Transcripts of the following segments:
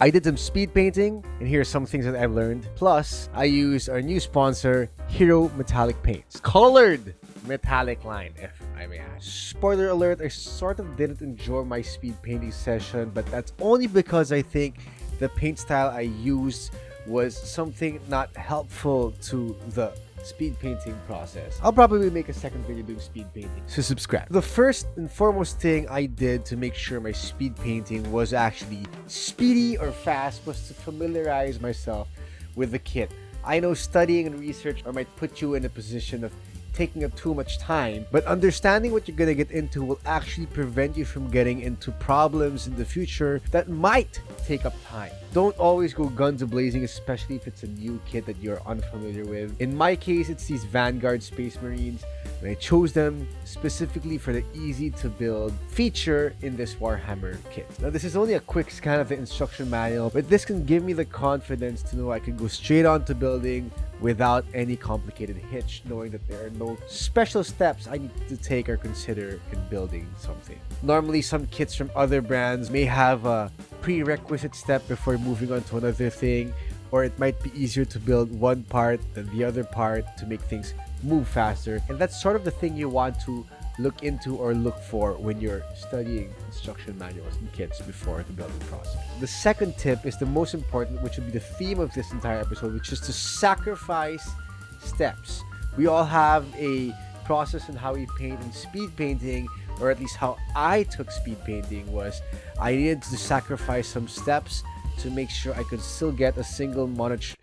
I did some speed painting, and here are some things that I've learned. Plus, I used our new sponsor, Hiro Metallic Paints. Colored metallic line, if I may add. Spoiler alert, I sort of didn't enjoy my speed painting session, but that's only because I think the paint style I used was something not helpful to the speed painting process. I'll probably make a second video doing speed painting, so subscribe. The first and foremost thing I did to make sure my speed painting was actually speedy or fast was to familiarize myself with the kit. I know studying and research might put you in a position of taking up too much time, but understanding what you're gonna get into will actually prevent you from getting into problems in the future that might take up time. Don't always go guns a-blazing, especially if it's a new kit that you're unfamiliar with. In my case, it's these Vanguard Space Marines, and I chose them specifically for the easy to build feature in this Warhammer kit. Now, this is only a quick scan of the instruction manual, but this can give me the confidence to know I can go straight on to building without any complicated hitch, knowing that there are no special steps I need to take or consider in building something. Normally, some kits from other brands may have a prerequisite step before moving on to another thing, or it might be easier to build one part than the other part to make things move faster, and that's sort of the thing you want to look into or look for when you're studying instruction manuals and kits before the building process. The second tip is the most important, which will be the theme of this entire episode, which is to sacrifice steps. We all have a process in how we paint, and speed painting, or at least how I took speed painting, was I needed to sacrifice some steps to make sure I could still get a single monitor.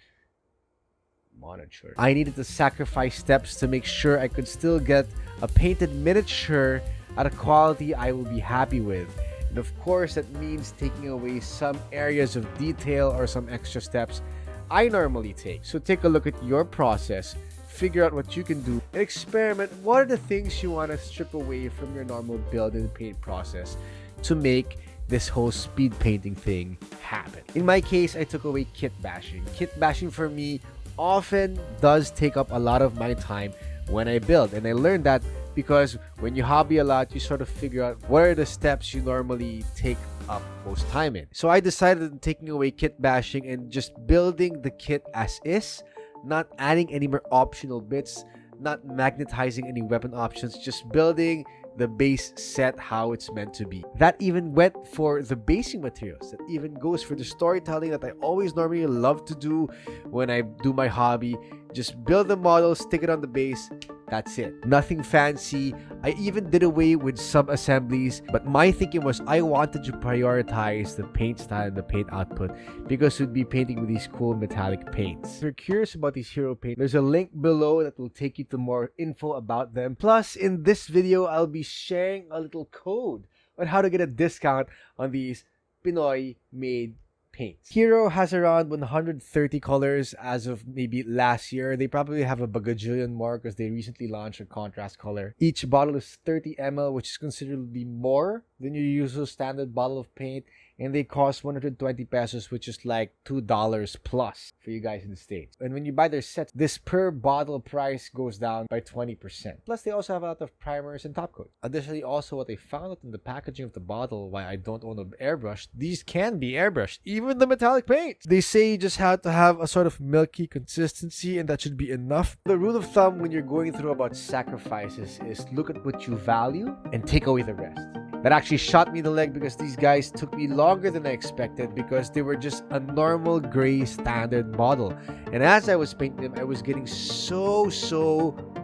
I needed to sacrifice steps to make sure I could still get a painted miniature at a quality I will be happy with. And of course, that means taking away some areas of detail or some extra steps I normally take. So take a look at your process, figure out what you can do, and experiment what are the things you want to strip away from your normal build and paint process to make this whole speed painting thing happen. In my case, I took away kit bashing. Kit bashing for me often does take up a lot of my time when I build, and I learned that because when you hobby a lot, you sort of figure out what are the steps you normally take up most time in. So I decided on taking away kit bashing and just building the kit as is, not adding any more optional bits, not magnetizing any weapon options, just building the base set how it's meant to be. That even went for the basing materials. That even goes for the storytelling that I always normally love to do when I do my hobby. Just build the model, stick it on the base. That's it. Nothing fancy. I even did away with sub-assemblies, but my thinking was I wanted to prioritize the paint style and the paint output because we'd be painting with these cool metallic paints. If you're curious about these Hiro paints, there's a link below that will take you to more info about them. Plus, in this video, I'll be sharing a little code on how to get a discount on these Pinoy-made paints. Hiro has around 130 colors as of maybe last year. They probably have a bagajillion more because they recently launched a contrast color. Each bottle is 30 ml, which is considerably more than your usual standard bottle of paint, and they cost 120 pesos, which is like $2 plus for you guys in the States. And when you buy their sets, this per bottle price goes down by 20%. Plus, they also have a lot of primers and top coats. Additionally, also what I found out in the packaging of the bottle, why I don't own an airbrush, these can be airbrushed, even the metallic paint. They say you just have to have a sort of milky consistency, and that should be enough. The rule of thumb when you're going through about sacrifices is look at what you value and take away the rest. That actually shot me in the leg because these guys took me longer than I expected because they were just a normal gray standard model. And as I was painting them, I was getting so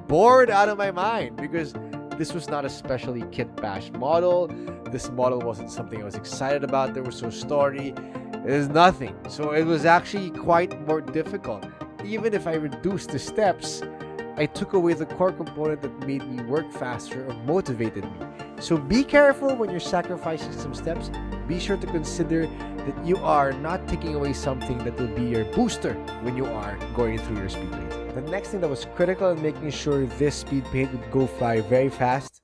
bored out of my mind because this was not a specially kit bash model. This model wasn't something I was excited about. There was no story. There's nothing. So it was actually quite more difficult. Even if I reduced the steps, I took away the core component that made me work faster or motivated me. So be careful when you're sacrificing some steps. Be sure to consider that you are not taking away something that will be your booster when you are going through your speed paint. The next thing that was critical in making sure this speed paint would go fly very fast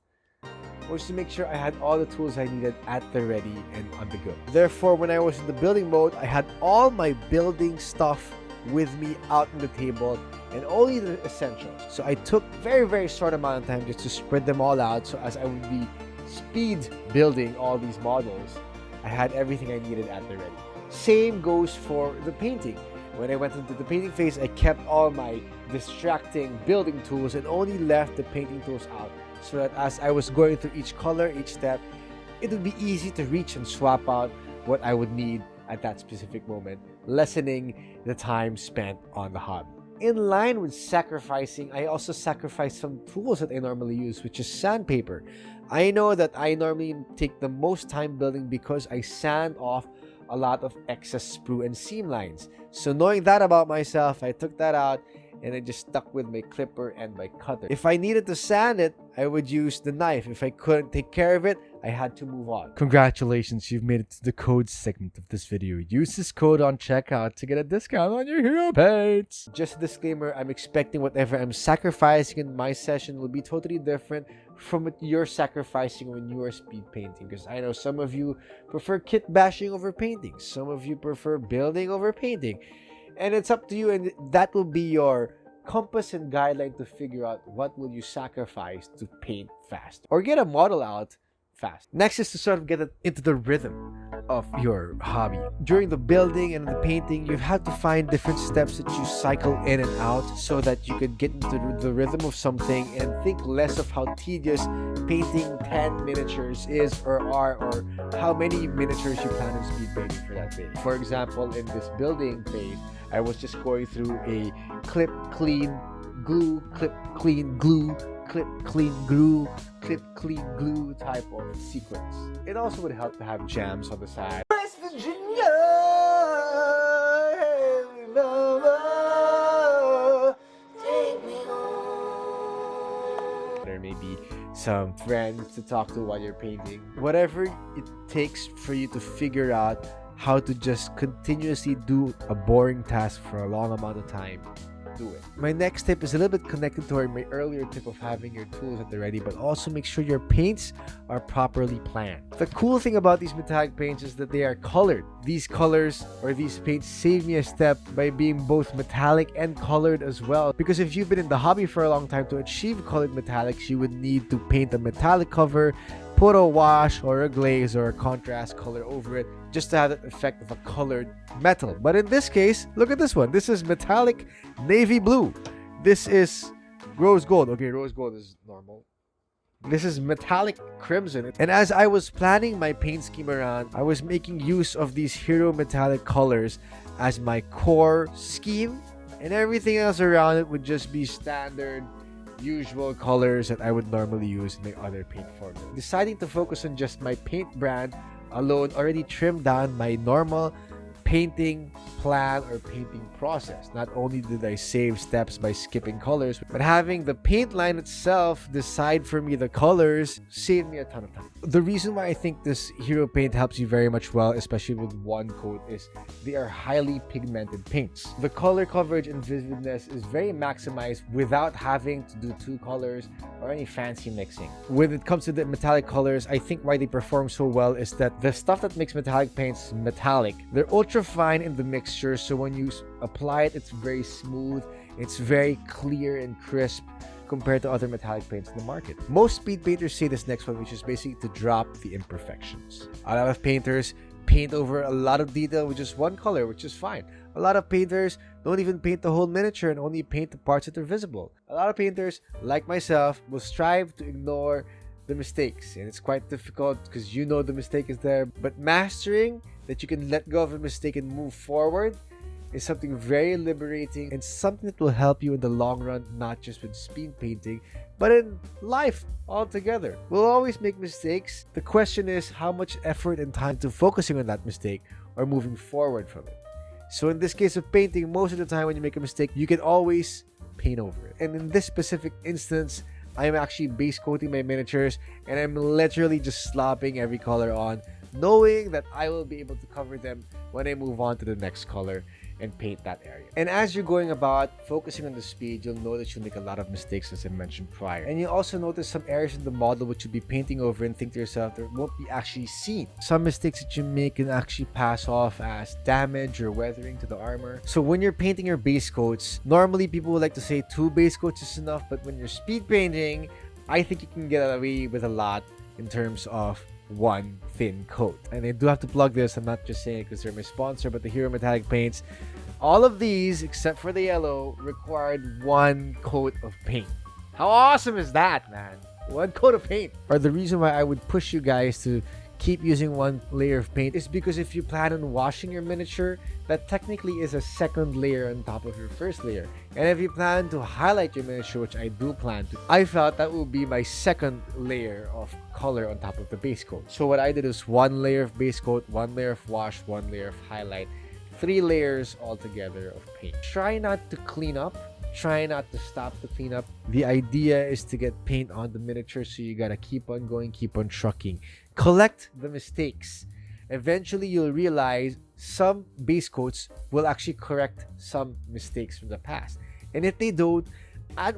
was to make sure I had all the tools I needed at the ready and on the go. Therefore, when I was in the building mode, I had all my building stuff with me out on the table and only the essentials. So I took very short amount of time just to spread them all out, so as I would be speed building all these models, I had everything I needed at the ready. Same goes for the painting. When I went into the painting phase, I kept all my distracting building tools and only left the painting tools out, so that as I was going through each color, each step, it would be easy to reach and swap out what I would need at that specific moment, lessening the time spent on the hobby. In line with sacrificing, I also sacrificed some tools that I normally use, which is sandpaper. I know that I normally take the most time building because I sand off a lot of excess sprue and seam lines. So knowing that about myself, I took that out and I just stuck with my clipper and my cutter. If I needed to sand it, I would use the knife. If I couldn't take care of it, I had to move on. Congratulations, you've made it to the code segment of this video. Use this code on checkout to get a discount on your hero paints. Just a disclaimer, I'm expecting whatever I'm sacrificing in my session will be totally different from what you're sacrificing when you are speed painting, because I know some of you prefer kit bashing over painting, some of you prefer building over painting, and it's up to you, and that will be your compass and guideline to figure out what will you sacrifice to paint fast or get a model out fast. Next is to sort of get into the rhythm of your hobby. During the building and the painting, you have to find different steps that you cycle in and out so that you can get into the rhythm of something and think less of how tedious painting 10 miniatures is or are, or how many miniatures you plan on speed painting for that day. For example, in this building phase, I was just going through a clip, clean, glue, clip, clean, glue, clip, clean, glue, clip, clean, glue type of sequence. It also would help to have jams on the side. West Virginia, take me home. There may be some friends to talk to while you're painting. Whatever it takes for you to figure out how to just continuously do a boring task for a long amount of time, do it. My next tip is a little bit connected to my earlier tip of having your tools at the ready, but also make sure your paints are properly planned. The cool thing about these metallic paints is that they are colored. These colors or these paints save me a step by being both metallic and colored as well, because if you've been in the hobby for a long time, to achieve colored metallics, you would need to paint a metallic cover, put a wash or a glaze or a contrast color over it just to have the effect of a colored metal. But in this case, look at this one. This is metallic navy blue. This is rose gold. Okay, rose gold is normal. This is metallic crimson. And as I was planning my paint scheme around, I was making use of these Hiro metallic colors as my core scheme, and everything else around it would just be standard usual colors that I would normally use in my other paint formula. Deciding to focus on just my paint brand alone already trimmed down my normal painting plan or painting process. Not only did I save steps by skipping colors, but having the paint line itself decide for me the colors saved me a ton of time. The reason why I think this Hiro paint helps you very much well, especially with one coat, is they are highly pigmented paints. The color coverage and vividness is very maximized without having to do two colors or any fancy mixing. When it comes to the metallic colors, I think why they perform so well is that the stuff that makes metallic paints metallic, they're ultra fine in the mixture, so when you apply it, it's very smooth, it's very clear and crisp compared to other metallic paints in the market. Most speed painters say this next one, which is basically to drop the imperfections. A lot of painters paint over a lot of detail with just one color, which is fine. A lot of painters don't even paint the whole miniature and only paint the parts that are visible. A lot of painters, like myself, will strive to ignore the mistakes, and it's quite difficult because you know the mistake is there, but mastering that you can let go of a mistake and move forward is something very liberating and something that will help you in the long run, not just with speed painting, but in life altogether. We'll always make mistakes. The question is how much effort and time to focusing on that mistake or moving forward from it. So in this case of painting, most of the time when you make a mistake, you can always paint over it. And in this specific instance, I'm actually base coating my miniatures and I'm literally just slopping every color on, knowing that I will be able to cover them when I move on to the next color and paint that area. And as you're going about focusing on the speed, you'll know that you'll make a lot of mistakes, as I mentioned prior. And you'll also notice some areas in the model which you'll be painting over and think to yourself that won't be actually seen. Some mistakes that you make can actually pass off as damage or weathering to the armor. So when you're painting your base coats, normally people would like to say 2 base coats is enough, but when you're speed painting, I think you can get away with a lot in terms of one thin coat. And I do have to plug this, I'm not just saying it because they're my sponsor, but the Hiro metallic paints, all of these except for the yellow required one coat of paint. How awesome is that, man? One coat of paint. Or the reason why I would push you guys to keep using one layer of paint is because if you plan on washing your miniature, that technically is a second layer on top of your first layer. And if you plan to highlight your miniature, which I do plan to, I felt that would be my second layer of color on top of the base coat. So what I did is one layer of base coat, one layer of wash, one layer of highlight, 3 layers altogether of paint. Try not to clean up. Try not to stop the cleanup. The idea is to get paint on the miniature, so you gotta keep on going, keep on trucking. Collect the mistakes. Eventually, you'll realize some base coats will actually correct some mistakes from the past. And if they don't,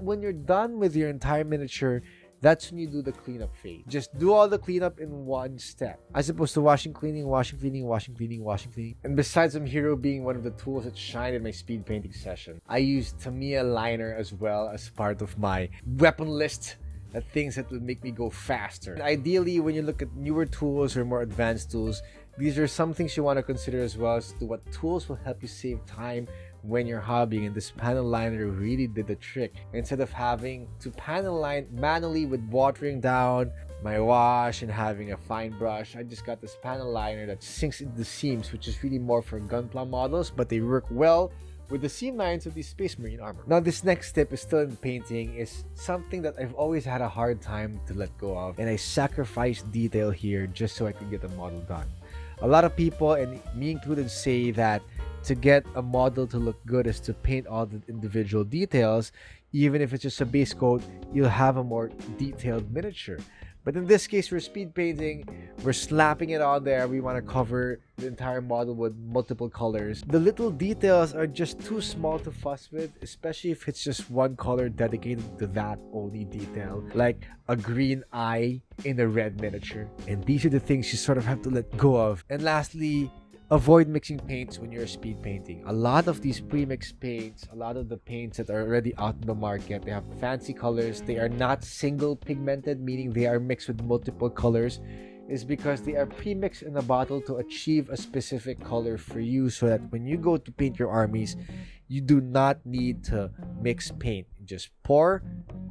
when you're done with your entire miniature, that's when you do the cleanup phase. Just do all the cleanup in one step, as opposed to washing, cleaning, washing, cleaning, washing, cleaning, washing, cleaning. And besides from Hiro being one of the tools that shine in my speed painting session, I use Tamiya liner as well as part of my weapon list. Things that will make me go faster. And ideally, when you look at newer tools or more advanced tools, these are some things you want to consider as well as to what tools will help you save time when you're hobbying. And this panel liner really did the trick. Instead of having to panel line manually with watering down my wash and having a fine brush, I just got this panel liner that sinks into the seams, which is really more for gunpla models, but they work well with the seam lines of the Space Marine armor. Now, this next step is still in painting, is something that I've always had a hard time to let go of, and I sacrificed detail here just so I could get the model done. A lot of people, and me included, say that to get a model to look good is to paint all the individual details. Even if it's just a base coat, you'll have a more detailed miniature. But in this case, for speed painting, we're slapping it on there. We want to cover the entire model with multiple colors. The little details are just too small to fuss with, especially if it's just one color dedicated to that only detail, like a green eye in a red miniature. And these are the things you sort of have to let go of. And lastly, avoid mixing paints when you're speed painting. A lot of these pre-mixed paints, a lot of the paints that are already out in the market, they have fancy colors. They are not single pigmented, meaning they are mixed with multiple colors, is because they are pre-mixed in a bottle to achieve a specific color for you, so that when you go to paint your armies, you do not need to mix paint. Just pour,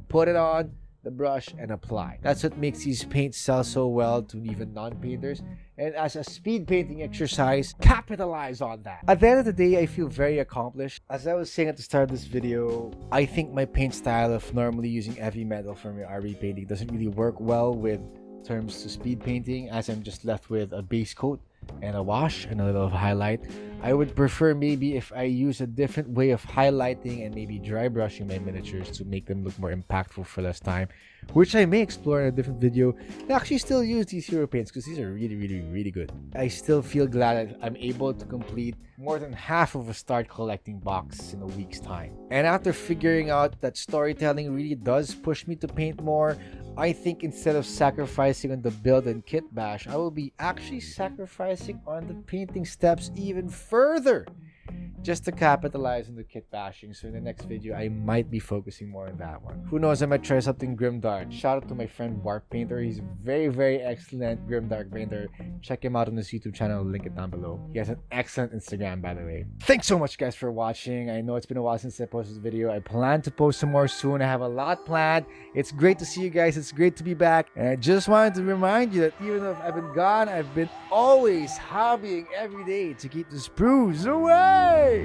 put it on the brush, and apply. That's what makes these paints sell so well to even non-painters. And as a speed painting exercise, capitalize on that. At the end of the day, I feel very accomplished. As I was saying at the start of this video, I think my paint style of normally using heavy metal for my RV painting doesn't really work well with terms to speed painting, as I'm just left with a base coat and a wash and a little highlight. I would prefer maybe if I use a different way of highlighting and maybe dry brushing my miniatures to make them look more impactful for less time, which I may explore in a different video. I actually still use these Hiro paints because these are really good. I still feel glad that I'm able to complete more than half of a start collecting box in a week's time. And after figuring out that storytelling really does push me to paint more, I think instead of sacrificing on the build and kit bash, I will be actually sacrificing on the painting steps even further, just to capitalize on the kit bashing. So in the next video, I might be focusing more on that one. Who knows, I might try something grimdark. Shout out to my friend Warp Painter. He's very excellent grimdark painter. Check him out on his YouTube channel, I'll link it down below. He has an excellent Instagram, by the way. Thanks so much, guys, for watching. I know it's been a while since I posted this video. I plan to post some more soon. I have a lot planned. It's great to see you guys. It's great to be back. And I just wanted to remind you that even though I've been gone, I've been always hobbying every day to keep the sprues away.